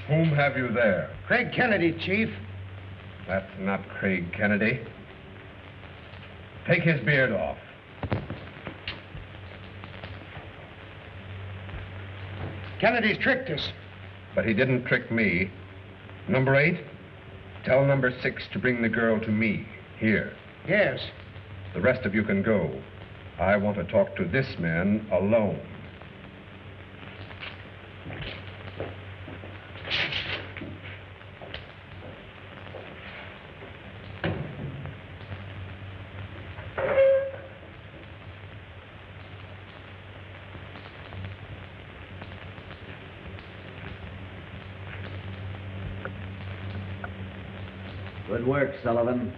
Whom have you there? Craig Kennedy, Chief. That's not Craig Kennedy. Take his beard off. Kennedy's tricked us. But he didn't trick me. Number 8, tell number 6 to bring the girl to me, here. Yes. The rest of you can go. I want to talk to this man alone. Good work, Sullivan.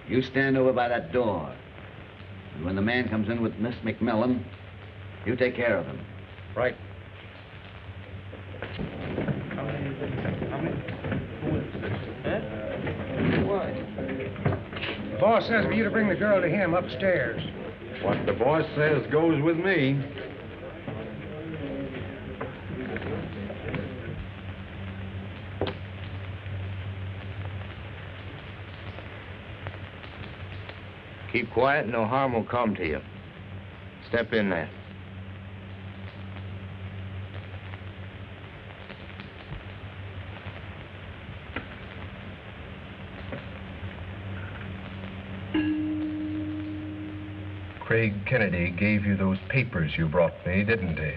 You stand over by that door. And when the man comes in with Miss McMillan, you take care of him. Right. The boss says for you to bring the girl to him upstairs. What the boss says goes with me. Keep quiet, no harm will come to you. Step in there. Craig Kennedy gave you those papers you brought me, didn't he?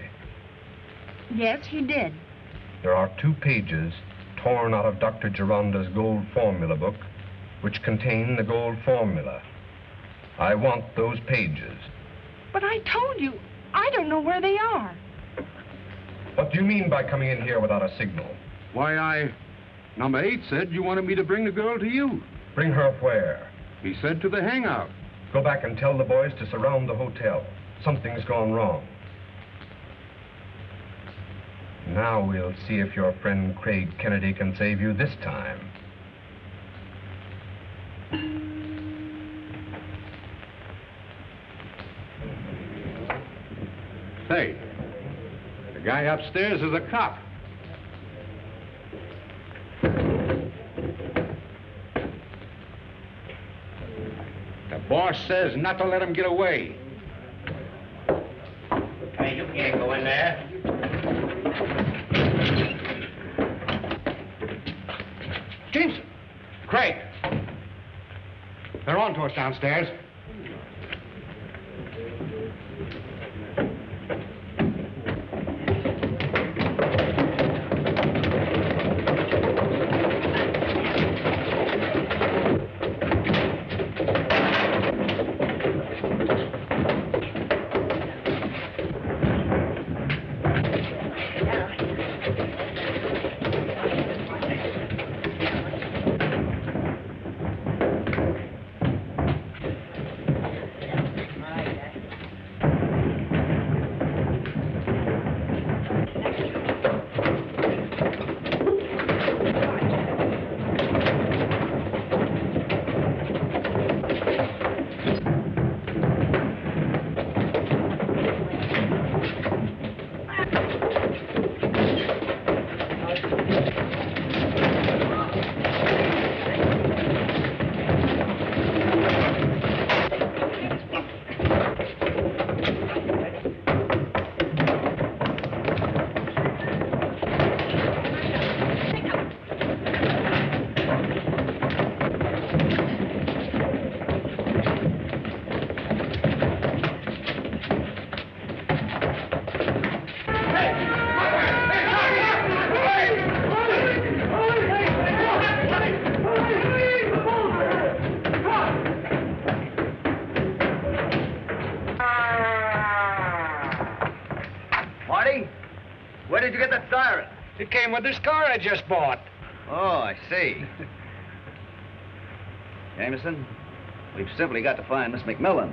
Yes, he did. There are 2 pages torn out of Dr. Geronda's gold formula book, which contain the gold formula. I want those pages. But I told you, I don't know where they are. What do you mean by coming in here without a signal? Why, Number 8 said you wanted me to bring the girl to you. Bring her where? He said to the hangout. Go back and tell the boys to surround the hotel. Something's gone wrong. Now we'll see if your friend Craig Kennedy can save you this time. Say, the guy upstairs is a cop. The boss says not to let him get away. Hey, you can't go in there. Jameson! Craig! They're on to us downstairs. Where did you get that siren? It came with this car I just bought. Oh, I see. Jameson, we've simply got to find Miss McMillan.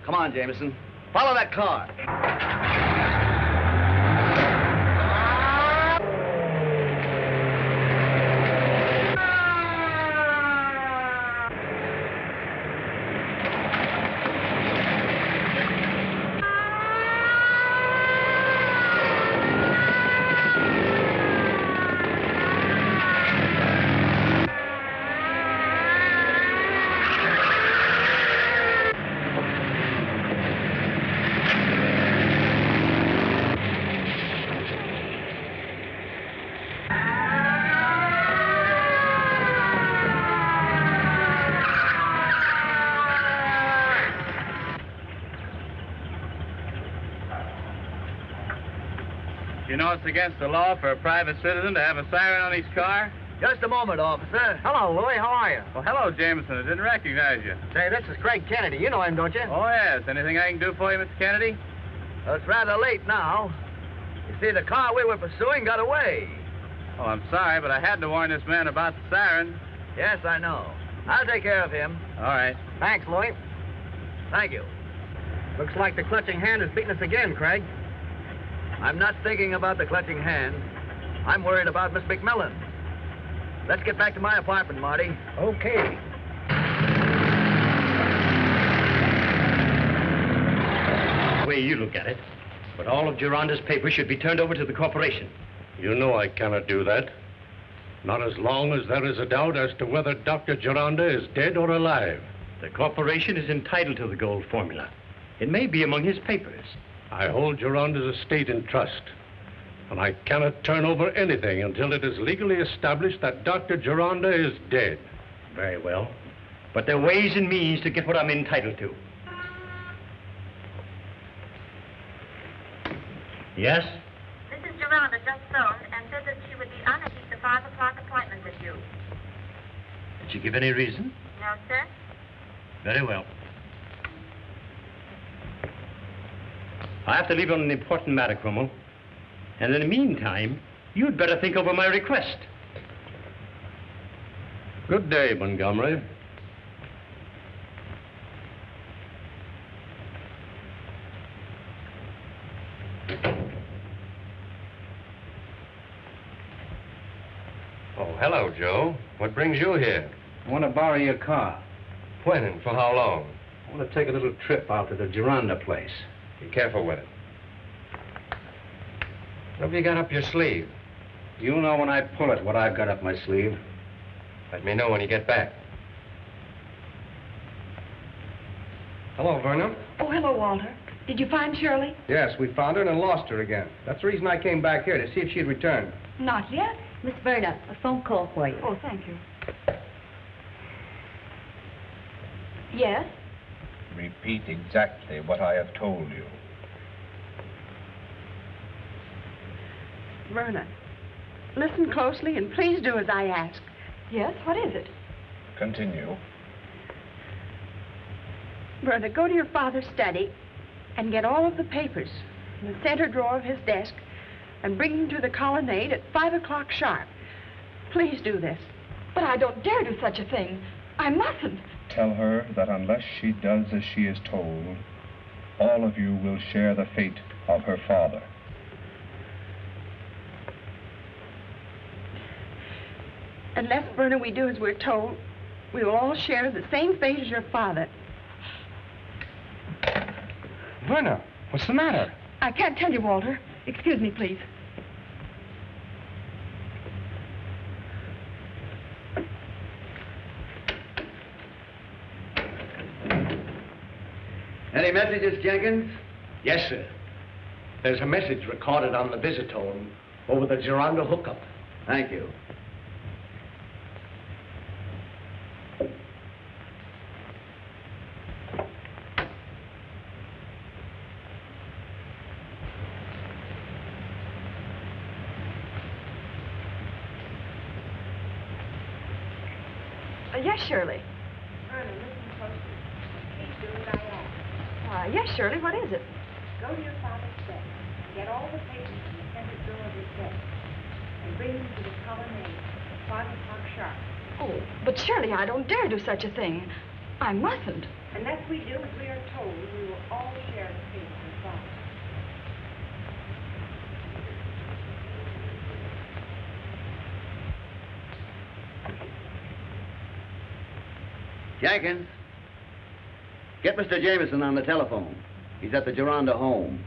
Come on, Jameson. Follow that car. You know it's against the law for a private citizen to have a siren on his car? Just a moment, officer. Hello, Louie. How are you? Well, hello, Jameson. I didn't recognize you. Say, this is Craig Kennedy. You know him, don't you? Oh, yes. Anything I can do for you, Mr. Kennedy? Well, it's rather late now. You see, the car we were pursuing got away. Oh, I'm sorry, but I had to warn this man about the siren. Yes, I know. I'll take care of him. All right. Thanks, Louie. Thank you. Looks like the clutching hand is beating us again, Craig. I'm not thinking about the clutching hand. I'm worried about Miss McMillan. Let's get back to my apartment, Marty. Okay. The way you look at it, but all of Geronda's papers should be turned over to the corporation. You know I cannot do that. Not as long as there is a doubt as to whether Dr. Geronda is dead or alive. The corporation is entitled to the gold formula. It may be among his papers. I hold Geronda's estate in trust, and I cannot turn over anything until it is legally established that Dr. Geronda is dead. Very well. But there are ways and means to get what I'm entitled to. Yes? This is Geronda. Gironda just phoned and said that she would be honored to keep the 5 o'clock appointment with you. Did she give any reason? No, sir? Very well. I have to leave on an important matter, Cromwell. And in the meantime, you'd better think over my request. Good day, Montgomery. Oh, hello, Joe. What brings you here? I want to borrow your car. When and for how long? I want to take a little trip out to the Gironda place. Be careful with it. What have you got up your sleeve? You know when I pull it what I've got up my sleeve. Let me know when you get back. Hello, Verna. Oh, hello, Walter. Did you find Shirley? Yes, we found her and lost her again. That's the reason I came back here, to see if she'd returned. Not yet. Miss Verna, a phone call for you. Oh, thank you. Yes? Repeat exactly what I have told you. Verna, listen closely and please do as I ask. Yes, what is it? Continue. Verna, go to your father's study and get all of the papers in the center drawer of his desk and bring them to the colonnade at 5 o'clock sharp. Please do this. But I don't dare do such a thing. I mustn't. Tell her that unless she does as she is told, all of you will share the fate of her father. Unless, Verna, we do as we're told, we will all share the same fate as your father. Verna, what's the matter? I can't tell you, Walter. Excuse me, please. Any messages, Jenkins? Yes, sir. There's a message recorded on the visitone over the Gironda hookup. Thank you. Yes, Shirley. Verna, listen closely. Please do what I ask. Yes, Shirley, what is it? Go to your father's desk and get all the papers in the center drawer of his desk and bring them to the colonnade at 5 o'clock sharp. Oh, but Shirley, I don't dare do such a thing. I mustn't. Unless we do as we are told, we will all share the fate of your father. Jenkins, get Mr. Jameson on the telephone. He's at the Gironda home.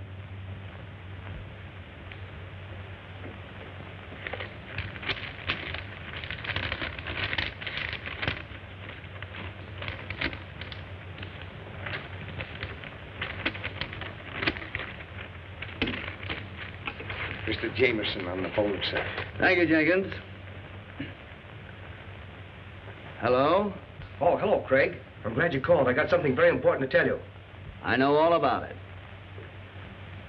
Mr. Jameson on the phone, sir. Thank you, Jenkins. Hello? Oh, hello, Craig. I'm glad you called. I got something very important to tell you. I know all about it.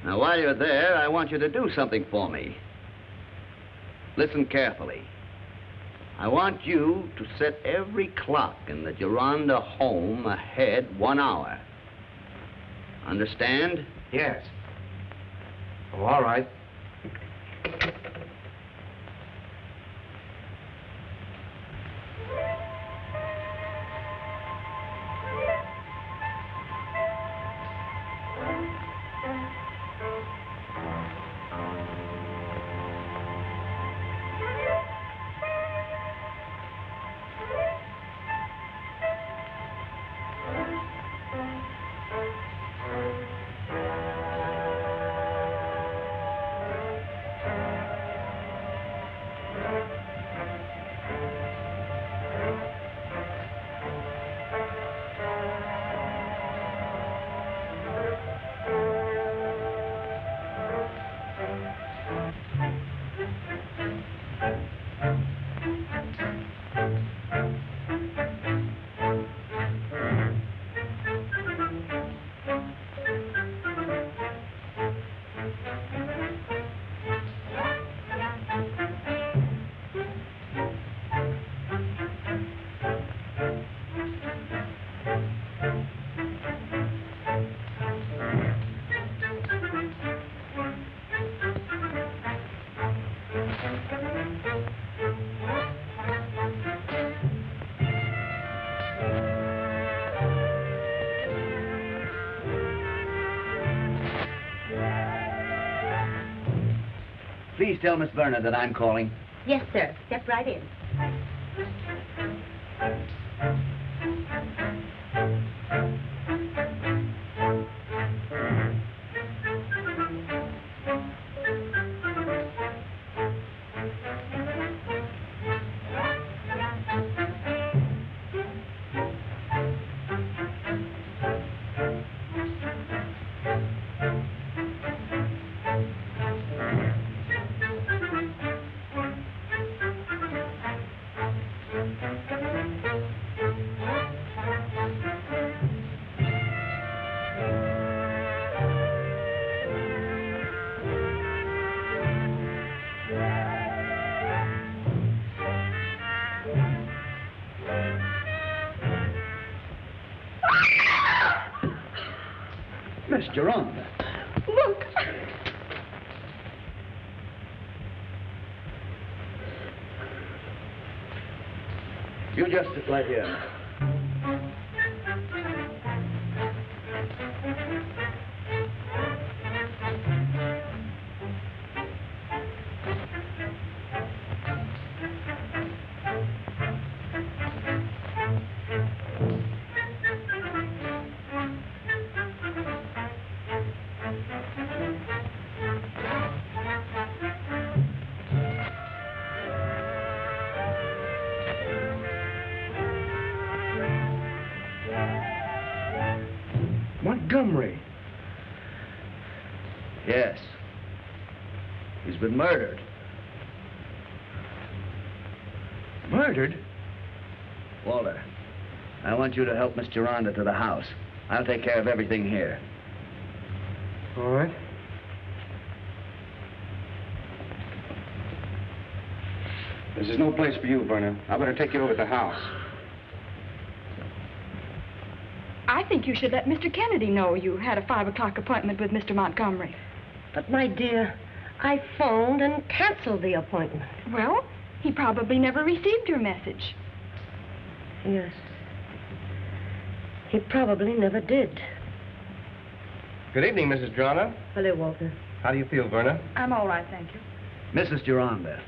Now, while you're there, I want you to do something for me. Listen carefully. I want you to set every clock in the Gironda home ahead 1 hour. Understand? Yes. Oh, all right. Please tell Miss Verna that I'm calling. Yes, sir. Step right in. Miss Geronda. Look. You just sit right here. Montgomery. Yes. He's been murdered. Murdered? Walter, I want you to help Miss Geronda to the house. I'll take care of everything here. All right. This is no place for you, Verna. I better take you over to the house. I think you should let Mr. Kennedy know you had a 5 o'clock appointment with Mr. Montgomery. But, my dear, I phoned and canceled the appointment. Well, he probably never received your message. Yes. He probably never did. Good evening, Mrs. Geronda. Hello, Walter. How do you feel, Verna? I'm all right, thank you. Mrs. Geronda,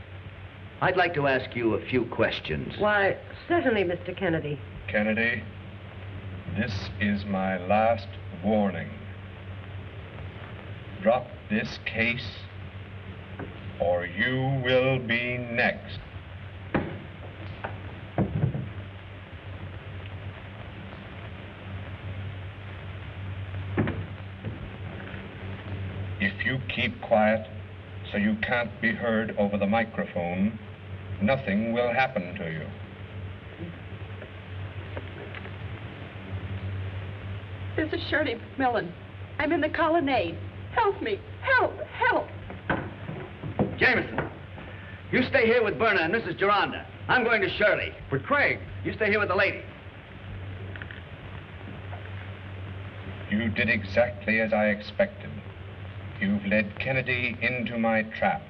I'd like to ask you a few questions. Why, certainly, Mr. Kennedy. Kennedy, this is my last warning. Drop this case, or you will be next. If you keep quiet so you can't be heard over the microphone, nothing will happen to you. This is Shirley McMillan. I'm in the colonnade. Help me. Help. Help. Jameson, you stay here with Verna and Mrs. Geronda. I'm going to Shirley. With Craig. You stay here with the lady. You did exactly as I expected. You've led Kennedy into my trap.